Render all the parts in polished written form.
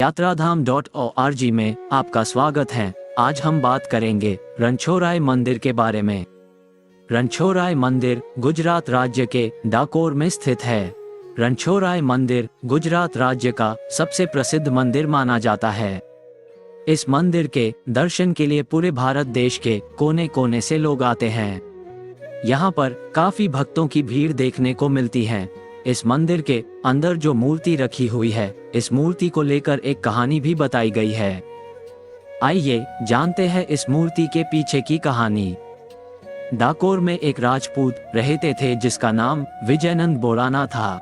यात्राधाम.org में आपका स्वागत है। आज हम बात करेंगे रणछोड़राय मंदिर के बारे में। रणछोड़राय मंदिर गुजरात राज्य के डाकोर में स्थित है। रणछोड़राय मंदिर गुजरात राज्य का सबसे प्रसिद्ध मंदिर माना जाता है। इस मंदिर के दर्शन के लिए पूरे भारत देश के कोने कोने से लोग आते हैं। यहाँ पर काफी भक्तों की भीड़ देखने को मिलती है। इस मंदिर के अंदर जो मूर्ति रखी हुई है, इस मूर्ति को लेकर एक कहानी भी बताई गई है। आइए जानते हैं इस मूर्ति के पीछे की कहानी। डाकोर में एक राजपूत रहते थे जिसका नाम विजयनंद बोराना था।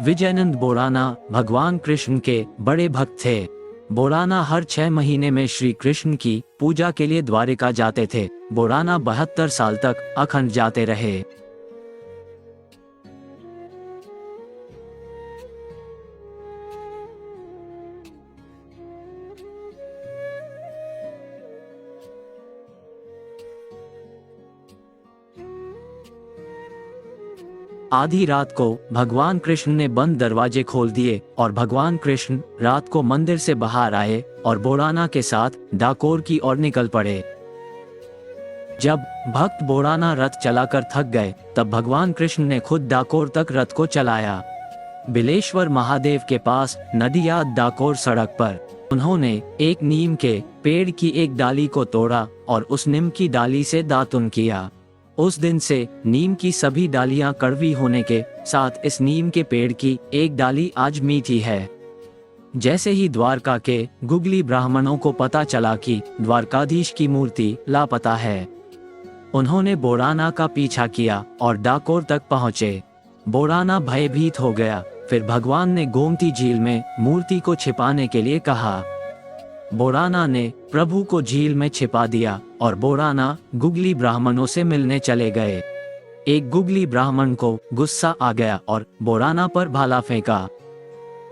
विजयनंद बोराना भगवान कृष्ण के बड़े भक्त थे। बोराना हर 6 महीने में श्री कृष्ण की पूजा के लिए द्वारिका जाते थे। बोराना 72 साल तक अखंड जाते रहे। आधी रात को भगवान कृष्ण ने बंद दरवाजे खोल दिए और भगवान कृष्ण रात को मंदिर से बाहर आए और बोराना के साथ डाकोर की ओर निकल पड़े। जब भक्त बोराना रथ चलाकर थक गए, तब भगवान कृष्ण ने खुद डाकोर तक रथ को चलाया। बिलेश्वर महादेव के पास नडियाद डाकोर सड़क पर उन्होंने एक नीम के पेड़ की एक डाली को तोड़ा और उस नीम की डाली से दातुन किया। उस दिन से नीम की सभी डालियां कड़वी होने के साथ इस नीम के पेड़ की एक डाली आज मीठी है। जैसे ही द्वारका के गुगली ब्राह्मणों को पता चला कि द्वारकाधीश की मूर्ति लापता है, उन्होंने बोराना का पीछा किया और डाकोर तक पहुंचे। बोराना भयभीत हो गया। फिर भगवान ने गोमती झील में मूर्ति को छिपाने के लिए कहा। बोराना ने प्रभु को झील में छिपा दिया और बोराना गुगली ब्राह्मणों से मिलने चले गए। एक गुगली ब्राह्मण को गुस्सा आ गया और बोराना पर भाला फेंका।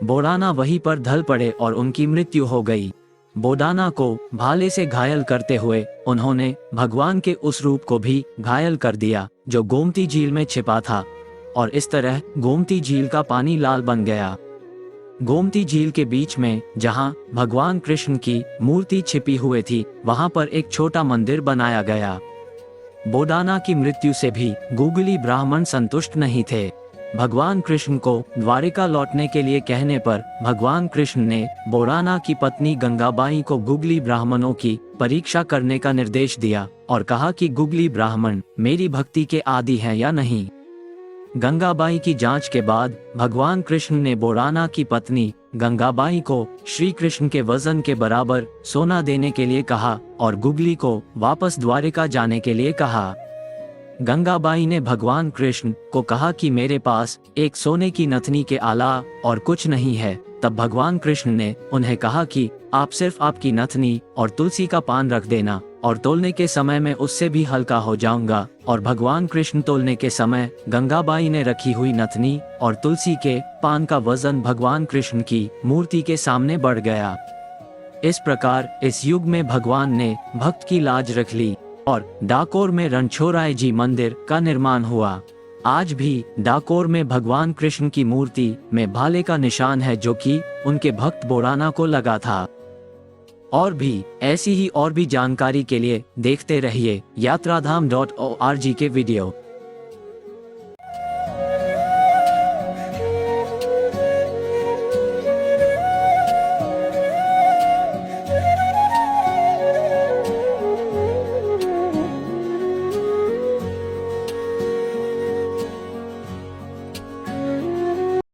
बोराना वहीं पर ढल पड़े और उनकी मृत्यु हो गई। बोराना को भाले से घायल करते हुए उन्होंने भगवान के उस रूप को भी घायल कर दिया जो गोमती झील में छिपा था, और इस तरह गोमती झील का पानी लाल बन गया। गोमती झील के बीच में जहां भगवान कृष्ण की मूर्ति छिपी हुई थी, वहां पर एक छोटा मंदिर बनाया गया। बोराना की मृत्यु से भी गुगली ब्राह्मण संतुष्ट नहीं थे। भगवान कृष्ण को द्वारिका लौटने के लिए कहने पर भगवान कृष्ण ने बोराना की पत्नी गंगाबाई को गुगली ब्राह्मणों की परीक्षा करने का निर्देश दिया और कहा कि गुगली ब्राह्मण मेरी भक्ति के आदी हैं या नहीं। गंगाबाई की जांच के बाद भगवान कृष्ण ने बोराना की पत्नी गंगाबाई को श्री कृष्ण के वजन के बराबर सोना देने के लिए कहा और गुगली को वापस द्वारिका जाने के लिए कहा। गंगाबाई ने भगवान कृष्ण को कहा कि मेरे पास एक सोने की नथनी के अलावा और कुछ नहीं है। तब भगवान कृष्ण ने उन्हें कहा कि आप सिर्फ आपकी नथनी और तुलसी का पान रख देना और तोलने के समय मैं उससे भी हल्का हो जाऊंगा। और भगवान कृष्ण तोलने के समय गंगाबाई ने रखी हुई नथनी और तुलसी के पान का वजन भगवान कृष्ण की मूर्ति के सामने बढ़ गया। इस प्रकार इस युग में भगवान ने भक्त की लाज रख ली और डाकोर में रणछोड़राय जी मंदिर का निर्माण हुआ। आज भी डाकोर में भगवान कृष्ण की मूर्ति में भाले का निशान है जो कि उनके भक्त बोराना को लगा था। और भी ऐसी ही और भी जानकारी के लिए देखते रहिए यात्राधाम.org के वीडियो।